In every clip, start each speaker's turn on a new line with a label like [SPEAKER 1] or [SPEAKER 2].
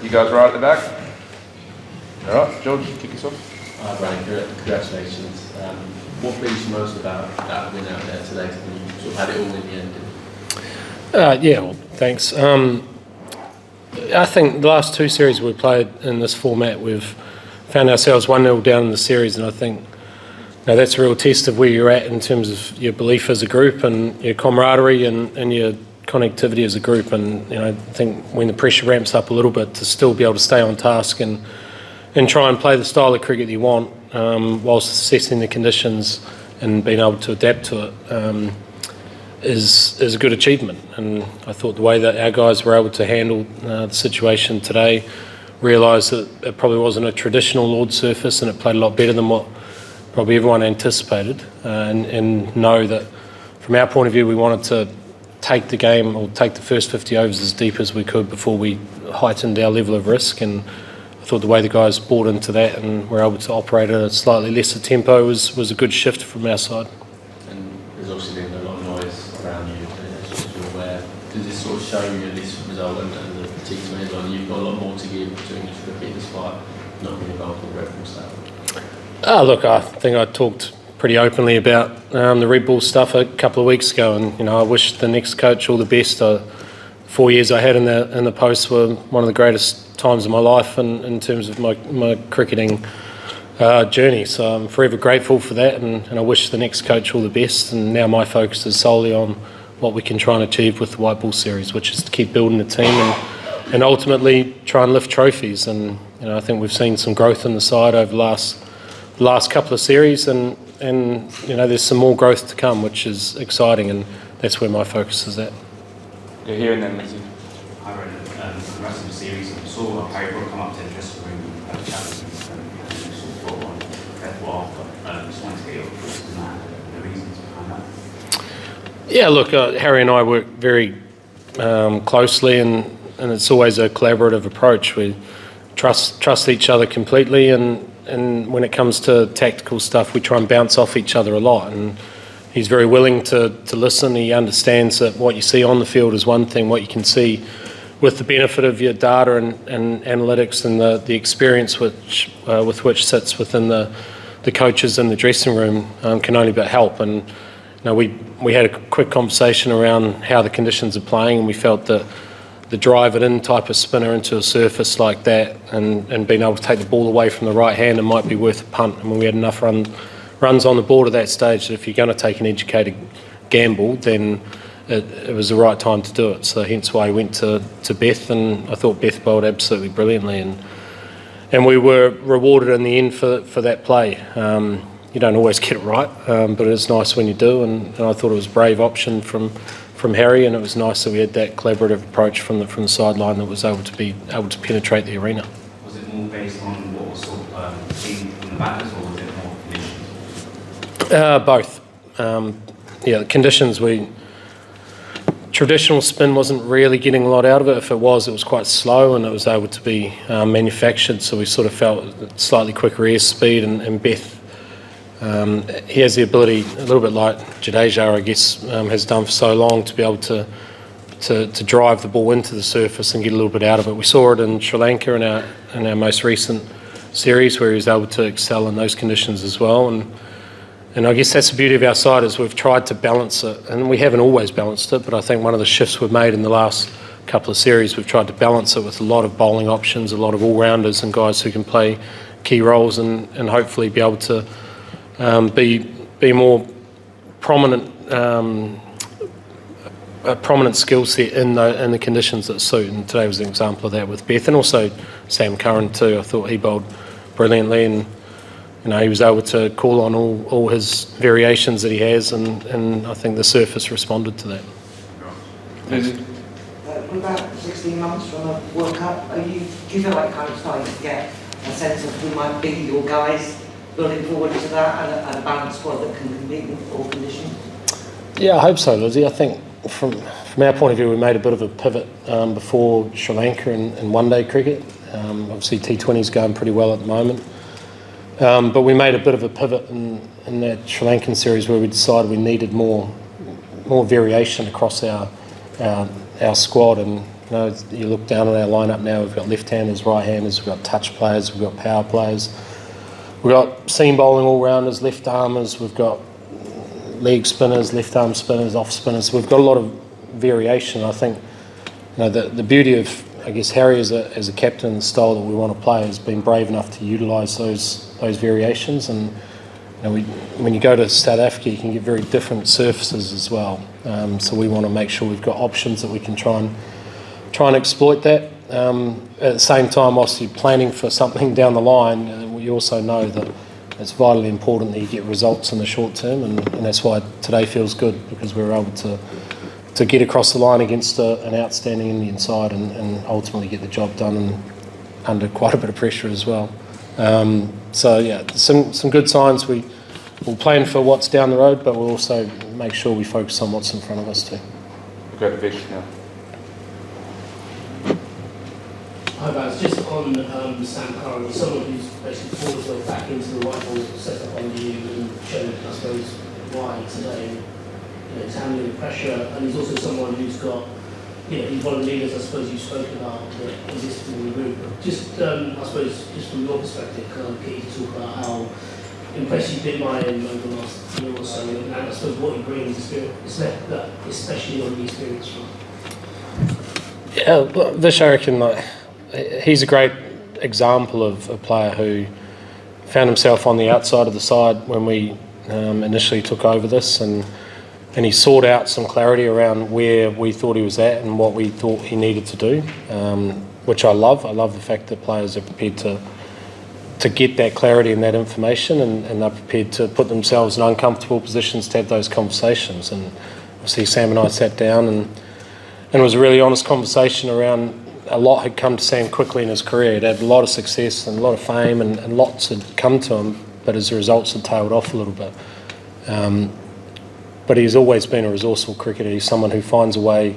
[SPEAKER 1] You guys right at the back? All right, George, kick us off.
[SPEAKER 2] Brendon, congratulations. What pleased you most about that win out there today? You sort of had it all in the end.
[SPEAKER 3] Yeah, well, thanks. I think the last two series we played in this format, we've found ourselves 1-0 down in the series, and I think that's a real test of where you're at in terms of your belief as a group and your camaraderie and your connectivity as a group. And I think when the pressure ramps up a little bit, to still be able to stay on task and try and play the style of cricket you want, whilst assessing the conditions and being able to adapt to it, is a good achievement. And I thought the way that our guys were able to handle the situation today, realised that it probably wasn't a traditional Lord's surface and it played a lot better than what probably everyone anticipated, and know that from our point of view we wanted to take the game, or take the first 50 overs as deep as we could before we heightened our level of risk. And I thought the way the guys bought into that and were able to operate at a slightly lesser tempo was a good shift from our side.
[SPEAKER 2] And there's obviously been a lot of noise around you, as you're aware. Does this sort of show you this result and the team's made on? You've got a lot more to give to English cricket despite not being involved in the Red Bull stuff.
[SPEAKER 3] Look, I think I talked pretty openly about the Red Bull stuff a couple of weeks ago, and I wish the next coach all the best. 4 years I had in the post were one of the greatest times of my life in terms of my cricketing journey. So I'm forever grateful for that, and I wish the next coach all the best. And now my focus is solely on what we can try and achieve with the White Ball series, which is to keep building the team and ultimately try and lift trophies. And I think we've seen some growth in the side over the last couple of series, and there's some more growth to come, which is exciting, and that's where my focus is at.
[SPEAKER 1] You're hearing them, Lizzie.
[SPEAKER 4] Hi, Brendon. Congrats on the series. I saw Harry Brook come up to the dressing room and have a chat with him, and sort of brought on Beth well, but just wanted to get your thoughts on that and the reasons behind that.
[SPEAKER 3] Yeah, look, Harry and I work very closely, and it's always a collaborative approach. We trust each other completely, and when it comes to tactical stuff, we try and bounce off each other a lot. And he's very willing to listen. He understands that what you see on the field is one thing, what you can see with the benefit of your data and analytics and the experience with which sits within the coaches in the dressing room can only but help. And we had a quick conversation around how the conditions are playing, and we felt that the drive it in type of spinner into a surface like that and being able to take the ball away from the right hand, it might be worth a punt. I mean, we had enough runs on the board at that stage that if you're going to take an educated gamble, then it was the right time to do it. So hence why I went to Beth, and I thought Beth bowled absolutely brilliantly, and we were rewarded in the end for that play. You don't always get it right, but it's nice when you do, and I thought it was a brave option from Harry, and it was nice that we had that collaborative approach from the sideline that was able to penetrate the arena.
[SPEAKER 4] Was it more based on what was sort of seen from the batters, or was it more conditions?
[SPEAKER 3] Both. The conditions, traditional spin wasn't really getting a lot out of it. If it was quite slow, and it was able to be manufactured, so we sort of felt slightly quicker air speed, and Beth, he has the ability, a little bit like Jadeja, I guess, has done for so long, to be able to drive the ball into the surface and get a little bit out of it. We saw it in Sri Lanka in our most recent series, where he was able to excel in those conditions as well. And I guess that's the beauty of our side, is we've tried to balance it, and we haven't always balanced it, but I think one of the shifts we've made in the last couple of series, we've tried to balance it with a lot of bowling options, a lot of all-rounders and guys who can play key roles, and hopefully be able to be more prominent, a prominent skill set in the conditions that suit. And today was an example of that with Beth, and also Sam Curran too. I thought he bowled brilliantly, and he was able to call on all his variations that he has, and I think the surface responded to that.
[SPEAKER 5] We're about 16 months from a World Cup. Do you feel like kind of starting to get a sense of who might be your guys building forward to that, and a balanced squad that can compete with all conditions?
[SPEAKER 3] Yeah, I hope so, Lizzie. I think from our point of view, we made a bit of a pivot before Sri Lanka in one-day cricket. Obviously, T20's going pretty well at the moment. But we made a bit of a pivot in that Sri Lankan series, where we decided we needed more variation across our squad, and You look down on our lineup now, we've got left-handers, right-handers, we've got touch players, we've got power players, we've got seam bowling all-rounders, left-armers, we've got leg spinners, left-arm spinners, off-spinners. We've got a lot of variation. I think the beauty of, I guess, Harry as a captain, the style that we want to play, has been brave enough to utilise those variations. And when you go to South Africa, you can get very different surfaces as well. So we want to make sure we've got options that we can try and exploit that. At the same time, obviously planning for something down the line, we also know that it's vitally important that you get results in the short term, and that's why today feels good, because we were able to get across the line against an outstanding Indian side and ultimately get the job done and under quite a bit of pressure as well. So yeah, some good signs. We'll plan for what's down the road, but we'll also make sure we focus on what's in front of us too.
[SPEAKER 1] We'll go to Vish now.
[SPEAKER 6] Hi guys, just on Sam Curran, someone who's basically fought his way back into the right ball set up on you and shown, I suppose, why today, he's handling the pressure, and he's also someone who's got, he's one of the leaders I suppose you spoke about that exists in the group. Just, I suppose, just from your perspective, can I get you to talk about how impressed you've been by him over the last year or so, and I suppose what he brings, especially on the experience front?
[SPEAKER 3] Yeah, Vish, I reckon he's a great example of a player who found himself on the outside of the side when we initially took over this, and he sought out some clarity around where we thought he was at and what we thought he needed to do, which I love. I love the fact that players are prepared to get that clarity and that information, and they're prepared to put themselves in uncomfortable positions to have those conversations. And obviously Sam and I sat down and it was a really honest conversation around a lot had come to Sam quickly in his career. He'd had a lot of success and a lot of fame, and lots had come to him, but as the results had tailed off a little bit. But he's always been a resourceful cricketer. He's someone who finds a way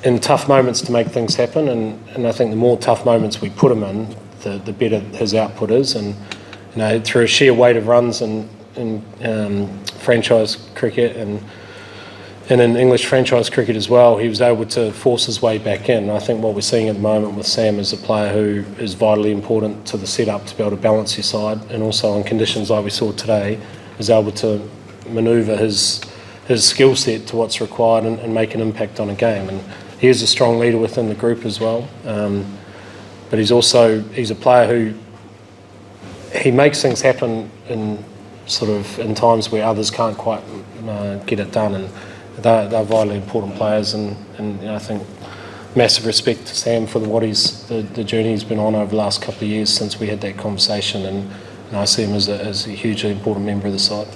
[SPEAKER 3] in tough moments to make things happen, and I think the more tough moments we put him in, the better his output is. And through a sheer weight of runs in franchise cricket and in English franchise cricket as well, he was able to force his way back in. I think what we're seeing at the moment with Sam is a player who is vitally important to the setup to be able to balance your side, and also on conditions like we saw today, is able to manoeuvre his skill set to what's required and make an impact on a game. And he is a strong leader within the group as well. But he's a player who he makes things happen in times where others can't quite get it done, and they're vitally important players. And I think massive respect to Sam for the journey he's been on over the last couple of years since we had that conversation, and I see him as a hugely important member of the side.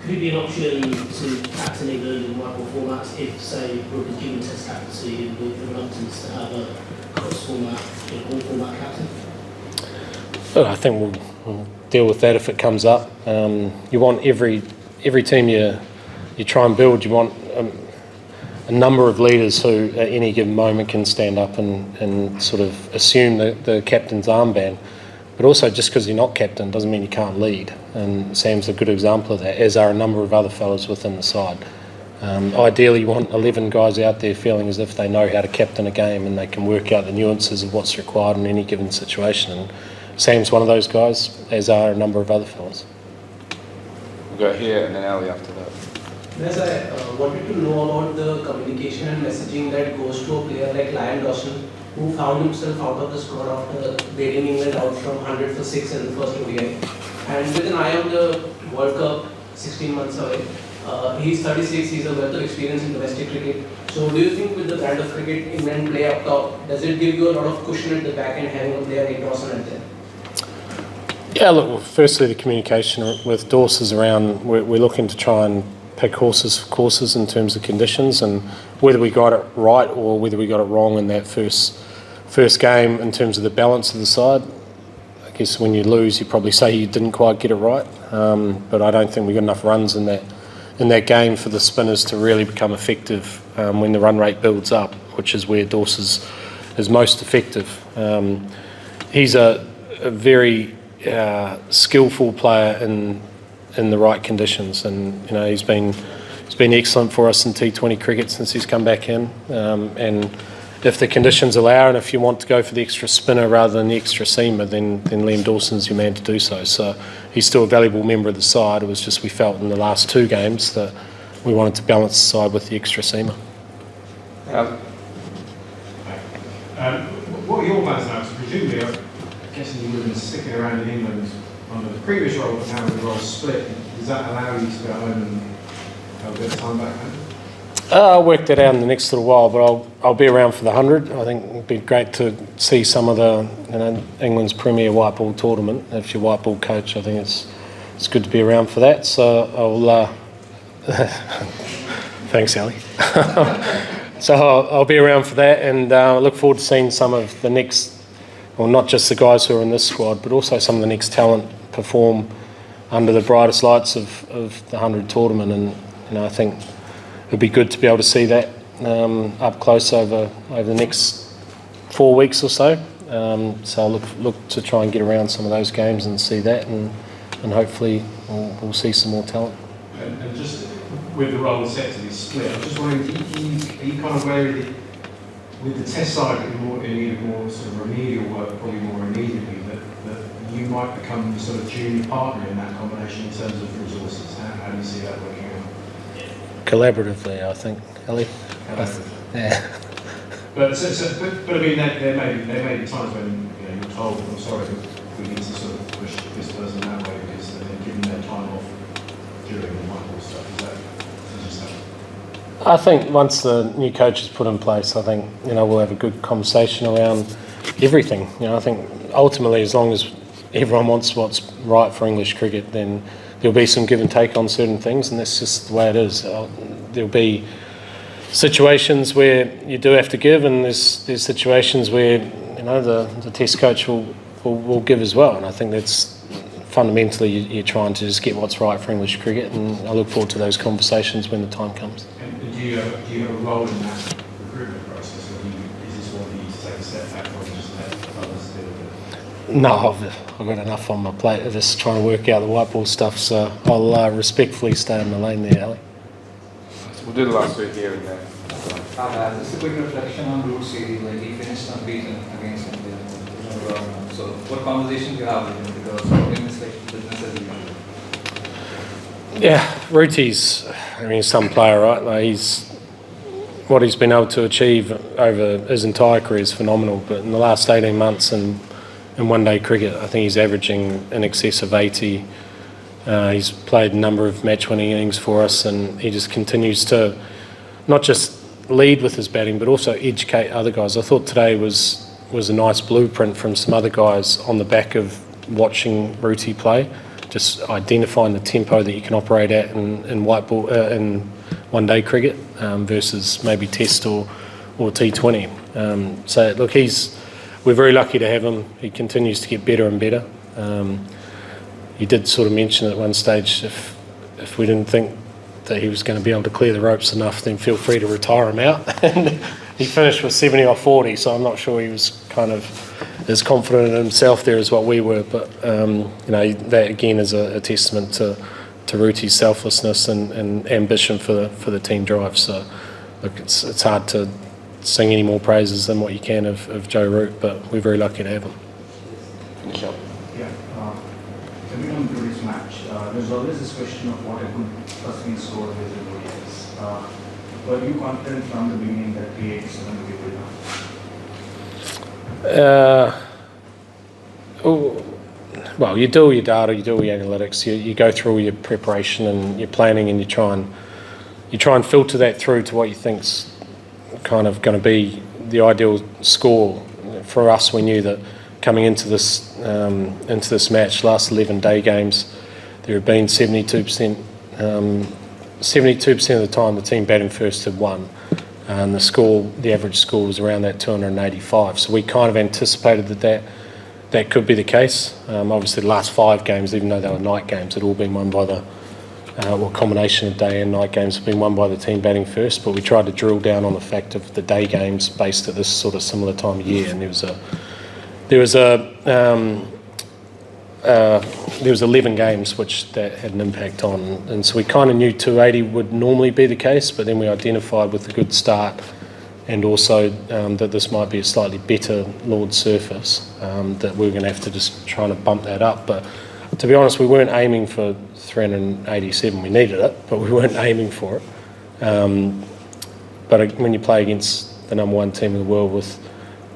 [SPEAKER 6] Could it be an option to captain England in multiple formats if, say, Brooke is given test captaincy and with the reluctance to have a cross-format, all-format captain?
[SPEAKER 3] Well, I think we'll deal with that if it comes up. You want every team you try and build, you want a number of leaders who at any given moment can stand up and sort of assume the captain's armband. But also, just because you're not captain doesn't mean you can't lead. And Sam's a good example of that, as are a number of other fellas within the side. Ideally, you want 11 guys out there feeling as if they know how to captain a game and they can work out the nuances of what's required in any given situation. And Sam's one of those guys, as are a number of other fellas.
[SPEAKER 1] We'll go here and then Ali after that.
[SPEAKER 7] Yes, I wanted to know about the communication and messaging that goes to a player like Liam Dawson, who found himself out of the squad after bailing England out from 100 for 6 in the first ODI. And with an eye on the World Cup 16 months away, he's 36, he's a wealth of experience in domestic cricket. So do you think with the brand of cricket England play up top, does it give you a lot of cushion at the back end having a player like Dawson at there?
[SPEAKER 3] Yeah, look, firstly the communication with Dawson is around, we're looking to try and pick horses for courses in terms of conditions, and whether we got it right or whether we got it wrong in that first game in terms of the balance of the side. I guess when you lose, you probably say you didn't quite get it right, but I don't think we got enough runs in that game for the spinners to really become effective when the run rate builds up, which is where Dawson is most effective. He's a very skillful player in the right conditions, and he's been excellent for us in T20 cricket since he's come back in, and if the conditions allow and if you want to go for the extra spinner rather than the extra seamer, then Liam Dawson's your man to do so. So he's still a valuable member of the side. It was just we felt in the last 2 games that we wanted to balance the side with the extra seamer.
[SPEAKER 8] What are your plans now? So presumably, I'm guessing you would have been sticking around in England under the previous role, but now with the role split, does that allow you to go home and have a bit of time back home?
[SPEAKER 3] I'll work that out in the next little while, but I'll be around for the 100. I think it'd be great to see some of the England's premier white ball tournament. If you're white ball coach, I think it's good to be around for that. So I'll thanks, Ali. So I'll be around for that, and I look forward to seeing some of the next, well, not just the guys who are in this squad, but also some of the next talent perform under the brightest lights of the 100 tournament. And I think it'll be good to be able to see that up close over the next 4 weeks or so. So I'll look to try and get around some of those games and see that, and hopefully we'll see some more talent.
[SPEAKER 8] And just with the role set to be split, I'm just wondering, are you kind of worried with the test side that you're in need of more sort of remedial work, probably more immediately, that you might become the sort of junior partner in that combination in terms of resources? How do you see that working out?
[SPEAKER 3] Collaboratively, I think, Ali. Yeah.
[SPEAKER 8] But I mean, there may be times when you're told, I'm sorry, we need to sort of push this person that way because they're giving their time off during the whiteboard stuff. Is that just that?
[SPEAKER 3] I think once the new coach is put in place, I think we'll have a good conversation around everything. I think ultimately, as long as everyone wants what's right for English cricket, then there'll be some give and take on certain things, and that's just the way it is. There'll be situations where you do have to give, and there's situations where the test coach will give as well. And I think that's fundamentally you're trying to just get what's right for English cricket, and I look forward to those conversations when the time comes.
[SPEAKER 8] And do you have a role in that recruitment process, or is this one that you take a step back or just let others deal with it?
[SPEAKER 3] No, I've got enough on my plate of just trying to work out the white ball stuff, so I'll respectfully stay in the lane there, Ali.
[SPEAKER 1] We'll do the last 2 here and there.
[SPEAKER 9] Just a quick reflection on Root series, like he finished unbeaten against India. So what conversations you have with him, because for him it's like business as usual.
[SPEAKER 3] Yeah, Ruti's, some player, right? Like what he's been able to achieve over his entire career is phenomenal, but in the last 18 months in one-day cricket, I think he's averaging in excess of 80. He's played a number of match-winning innings for us, and he just continues to not just lead with his batting, but also educate other guys. I thought today was a nice blueprint from some other guys on the back of watching Ruti play, just identifying the tempo that you can operate at in white ball in one-day cricket versus maybe Test or T20. So look, we're very lucky to have him. He continues to get better and better. He did sort of mention at one stage if we didn't think that he was going to be able to clear the ropes enough, then feel free to retire him out. And he finished with 70 off 40, so I'm not sure he was kind of as confident in himself there as what we were. But that again is a testament to Ruti's selflessness and ambition for the team drive. So look, it's hard to sing any more praises than what you can of Joe Root, but we're very lucky to have him.
[SPEAKER 1] Michelle.
[SPEAKER 4] Yeah, coming on to this match, there's always this question of what a good first-in score with the ODIs. Were you confident from the beginning that 387 would be good enough?
[SPEAKER 3] Well, you do all your data, you do all your analytics, you go through all your preparation and your planning, and you try and filter that through to what you think's kind of going to be the ideal score. For us, we knew that coming into this match, last 11 day games, there had been 72% of the time the team batting first had won, and the average score was around that 285. So we kind of anticipated that could be the case. Obviously, the last 5 games, even though they were night games, had all been won by the combination of day and night games have been won by the team batting first. But we tried to drill down on the fact of the day games based at this sort of similar time of year, and there was 11 games which that had an impact on, and so we kind of knew 280 would normally be the case, but then we identified with a good start and also that this might be a slightly better Lord surface, that we're going to have to just try to bump that up. But to be honest, we weren't aiming for 387. We needed it, but we weren't aiming for it. But when you play against the number one team in the world with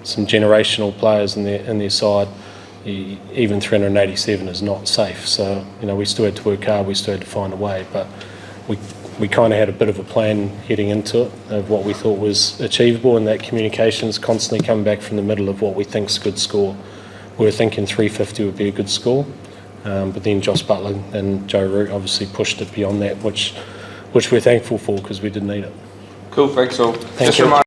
[SPEAKER 3] some generational players in their side, even 387 is not safe. So, you know, we still had to work hard, we still had to find a way, but we kind of had a bit of a plan heading into it of what we thought was achievable, and that communication's constantly coming back from the middle of what we think's a good score. We were thinking 350 would be a good score, but then Josh Butler and Joe Root obviously pushed it beyond that, which we're thankful for because we did need it.
[SPEAKER 10] Cool, thanks all.
[SPEAKER 3] Thank
[SPEAKER 10] Just
[SPEAKER 3] you.
[SPEAKER 10] remind